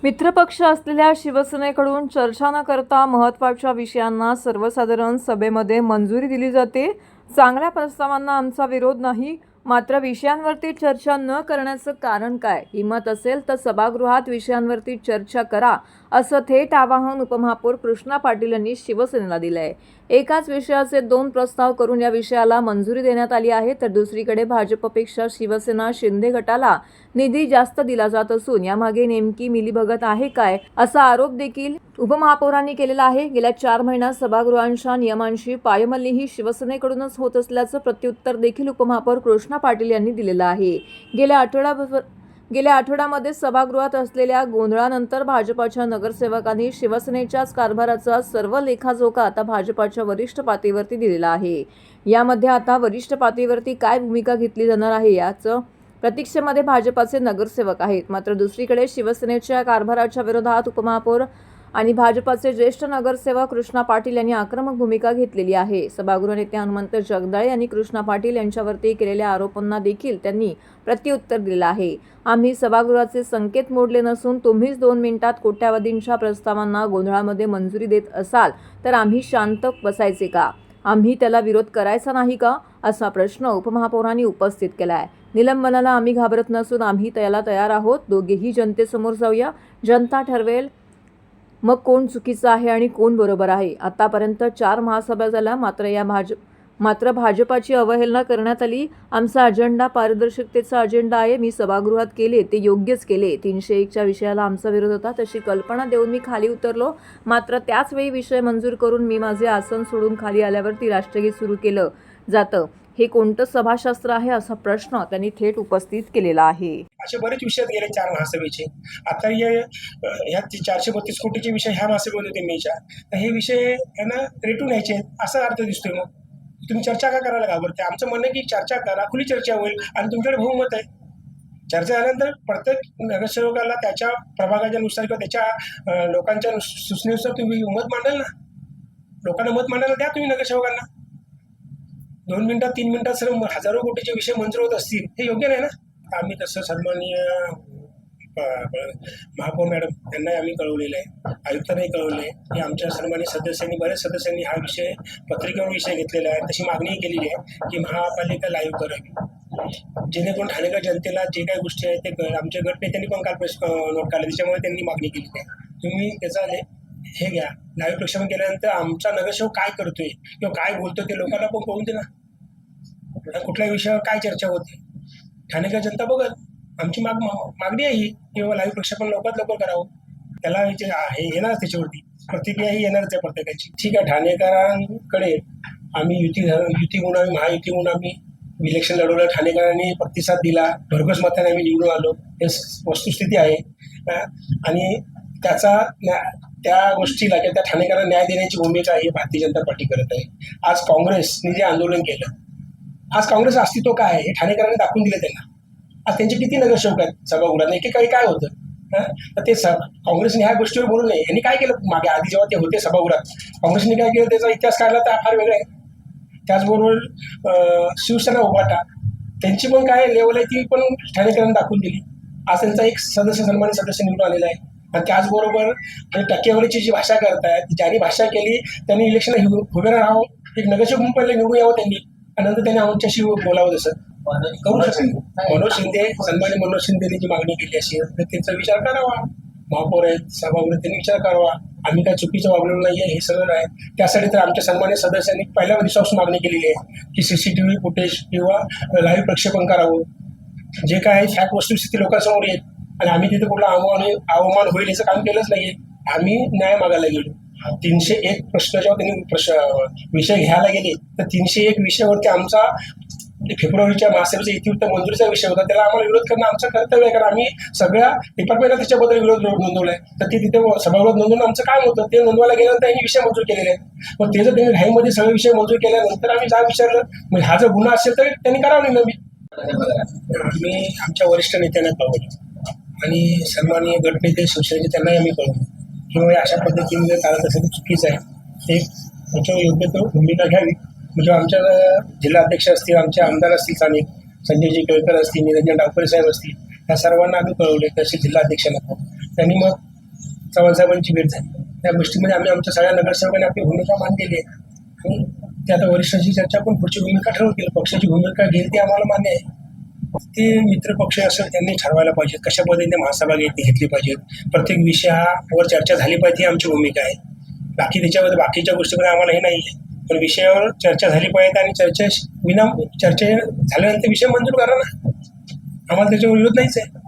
मित्रपक्ष असलेल्या शिवसेनेकडून चर्चा न करता महत्त्वाच्या विषयांना सर्वसाधारण सभेमध्ये मंजुरी दिली जाते. चांगल्या प्रस्तावांना आमचा विरोध नाही, मात्र विषयांवरती चर्चा न करण्याचं कारण काय? हिंमत असेल तर सभागृहात विषयांवरती चर्चा करा, असं थेट आवाहन उपमहापौर कृष्णा पाटील यांनी शिवसेनेला दिलं आहे. एकाच विषयाचे 2 प्रस्ताव करून या विषयाला मंजुरी देण्यात आली आहे, तर दुसरीकडे भाजपपेक्षा शिवसेना शिंदे गटाला निधी जास्त दिला जात असून यामागे नेमकी मिलीभगत आहे काय, असा आरोप देखील उपमहापौरांनी केलेला आहे. गेल्या 4 महिन्यात सभागृहांच्या नियमांची पायमल्ली ही शिवसेनेकडूनच होत असल्याचं प्रत्युत्तर देखील उपमहापौर कृष्णा पाटील यांनी दिलेलं आहे. गेल्या आठवड्यामध्ये सभागृहात असलेल्या गोंधळानंतर भाजपाच्या नगरसेवकांनी शिवसेनेच्याच कारभाराचा सर्व लेखाजोखा आता भाजपाच्या वरिष्ठ पातळीवरती दिलेला आहे. यामध्ये आता वरिष्ठ पातळीवरती काय भूमिका घेतली जाणार आहे याचं प्रतीक्षेमध्ये भाजपाचे नगरसेवक आहेत. मात्र दुसरीकडे शिवसेनेच्या कारभाराच्या विरोधात उपमहापौर आणि भाजपाचे ज्येष्ठ नगरसेवक कृष्णा पाटील यांनी आक्रमक भूमिका घेतलेली आहे. सभागृह नेते हनुमंत जगदाळे यांनी कृष्णा पाटील यांच्यावरती केलेल्या आरोपांना देखील त्यांनी प्रत्युत्तर दिलं आहे. आम्ही सभागृहाचे संकेत मोडले नसून तुम्हीच 2 मिनिटात कोट्यावधींच्या प्रस्तावांना गोंधळामध्ये मंजुरी देत असाल तर आम्ही शांत बसायचे का? आम्ही त्याला विरोध करायचा नाही का, असा प्रश्न उपमहापौरांनी उपस्थित केला आहे. निलंबनाला आम्ही घाबरत नसून आम्ही त्याला तयार आहोत. दोघेही जनतेसमोर जाऊया, जनता ठरवेल मग कोण चुकीचं आहे आणि कोण बरोबर आहे. आतापर्यंत 4 महासभा झाल्या, मात्र भाजपाची अवहेलना करण्यात आली. आमचा अजेंडा पारदर्शकतेचा अजेंडा आहे. मी सभागृहात केले ते योग्यच केले. 301च्या विषयाला आमचा विरोध होता, तशी कल्पना देऊन मी खाली उतरलो. मात्र त्याच वेळी विषय मंजूर करून मी माझे आसन सोडून खाली आल्यावरती राष्ट्रगीत सुरू केलं जातं. हे कोणतं सभाशास्त्र आहे, असा प्रश्न त्यांनी थेट उपस्थित केलेला आहे. असे बरेच विषय गेले 4 महासभेचे. आता ह्या 432 कोटीचे विषय ह्या महासभेमध्ये होते मेच्या. तर हे विषय यांना रेटून यायचे असा अर्थ दिसतोय. मग तुम्ही चर्चा का करायला घाबरते? आमचं म्हणणं की चर्चा करा, खुली चर्चा होईल आणि तुमच्याकडे बहुमत आहे. चर्चा झाल्यानंतर प्रत्येक नगरसेवकाला त्याच्या प्रभागाच्या नुसार किंवा त्याच्या लोकांच्या सूचनेनुसार तुम्ही मत मांडाल ना. लोकांना मत मांडायला द्या तुम्ही नगरसेवकांना. 2 मिनिटात 3 मिनिटात सर्व हजारो कोटीचे विषय मंजूर होत असतील, हे योग्य नाही ना. आम्ही तसं सन्माननीय महापौर मॅडम यांनाही आम्ही कळवलेलं आहे, आयुक्तांनाही कळवलं आहे की आमच्या सन्माननीय सदस्यांनी, बऱ्याच सदस्यांनी हा विषय पत्रिकेवर विषय घेतलेला आहे. तशी मागणीही केलेली आहे की महापालिका लाईव्ह करावी, जेणेकरून ठाणेकर जनतेला जे काही गोष्टी आहेत ते आमच्या गटनेत्यांनी पण काल प्रेस नोट काढली, त्याच्यामुळे त्यांनी मागणी केली आहे. तुम्ही त्याचा हे घ्या, लाईव्ह प्रक्षेपण केल्यानंतर आमचा नगरसेवक काय करतोय किंवा काय बोलतोय ते लोकांना पण कळून दे ना. कुठल्या विषयावर काय चर्चा होते ठाणेकर जनता बघत. आमची मागणी आहे ही किंवा लाईव्ह प्रक्षेपण लवकरात लवकर करावं. त्याला हे येणारच, त्याच्यावरती प्रतिक्रिया ही येणारच आहे प्रत्येकाची. ठीक आहे, ठाणेकरांकडे आम्ही युती म्हणून आम्ही महायुती म्हणून आम्ही इलेक्शन लढवलं. ठाणेकरांनी प्रतिसाद दिला, भरघोस मताने आम्ही निवडून आलो. हे वस्तुस्थिती आहे आणि त्या गोष्टीला किंवा त्या ठाणेकरांना न्याय देण्याची भूमिका ही भारतीय जनता पार्टी करत आहे. आज काँग्रेसने जे आंदोलन केलं, आज काँग्रेस अस्तित्व काय आहे हे ठाणेकरांनी दाखवून दिले त्यांना. आज त्यांचे किती नगरसेवक आहेत सभागृहात, एकेकाळी काय होतं. तर ते काँग्रेसने ह्या गोष्टीवर बोलू नये. यांनी काय केलं मागे, आधी जेव्हा ते होते सभागृहात, काँग्रेसने काय केलं त्याचा इतिहास काढला तर फार वेगळा आहे. त्याचबरोबर शिवसेना उभाटा, त्यांची पण काय लेवल आहे ती पण ठाणेकरांनी दाखवून दिली. आज त्यांचा एक सन्मानित सदस्य निवडून आलेला आहे. आणि त्याचबरोबर टक्केवारीची जी भाषा करतायत, ज्यांनी भाषा केली त्यांनी इलेक्शनला उभे राहावं, एक नगरसेवक म्हणून पहिले निवडून यावं त्यांनी, आणि नंतर त्यांनी आमच्याशी बोलावं. जसं करू शकतो मनोज शिंदे, सन्मान्य मनोज शिंदेने जी मागणी केली असेल तर त्यांचा विचार करावा. महापौर आहेत, सभागृह, त्यांनी विचार करावा. आम्ही काय चुकीचं वागलेलो नाही आहे, हे सगळं आहे. त्यासाठी तर आमच्या सन्मान्य सदस्यांनी पहिल्या दिवसापासून मागणी केलेली आहे की CCTV फुटेज किंवा लाईव्ह प्रक्षेपण करावं. जे काय फॅक्ट वस्तुस्थिती लोकांसमोर येत आणि आम्ही तिथे कुठला अवमान होईल याचं काम केलंच नाही. आम्ही न्याय मागायला गेलो. 301 प्रश्न जेव्हा त्यांनी विषय घ्यायला गेले तर 301 विषयावरती आमचा फेब्रुवारीच्या महासभेचा इतिवृत्त मंजुरीचा विषय होता. त्याला आम्हाला विरोध करणं आमचं कर्तव्य आहे, कारण आम्ही सगळ्या डिपार्टमेंटला त्याच्याबद्दल विरोध नोंदवलाय. तर ते तिथे सभागृहात नोंदवून आमचं काम होतं. ते नोंदवायला गेल्यानंतर त्यांनी विषय मंजूर केलेले आहेत. मग ते जर त्यांनी घाईमध्ये सगळे विषय मंजूर केल्यानंतर आम्ही जा विचारलं, म्हणजे हा जर गुन्हा असेल तर त्यांनी करावं निलंबित. आम्ही आमच्या वरिष्ठ नेत्यांना कळवलं आणि सन्माननीय गटनेते शिवसेनेचे त्यांनाही आम्ही कळवलं किंवा अशा पद्धतीने जर चालत असेल तर चुकीचं आहे. ते त्याच्यावर योग्य तो भूमिका घ्यावी. म्हणजे आमच्या जिल्हाध्यक्ष असतील, आमचे आमदार असतील, स्थानिक संजयजी केळकर असतील, निरंजन डावकरे साहेब असतील, या सर्वांना आम्ही कळवले. तसे जिल्हाध्यक्षांना त्यांनी मग चव्हाणसाहेबांची भेट झाली. त्या गोष्टीमध्ये आम्ही आमच्या सगळ्या नगरसेवकांनी आपली भूमिका मांडलेली आहे आणि ते आता वरिष्ठांची चर्चा करून पुढची भूमिका ठरवतील. पक्षाची भूमिका घेईल ती आम्हाला मान्य आहे. ते मित्रपक्ष असेल त्यांनी ठरवायला पाहिजे कशा पद्धतीने महासभा घेतली पाहिजेत. प्रत्येक विषयावर चर्चा झाली पाहिजे ही आमची भूमिका आहे. बाकी त्याच्यामध्ये बाकीच्या गोष्टीमध्ये आम्हाला हे नाही आहे, पण विषयावर चर्चा झाली पाहिजे आणि चर्चा झाल्यानंतर विषय मंजूर करा ना. आम्हाला त्याच्यावर विरोध नाहीच आहे.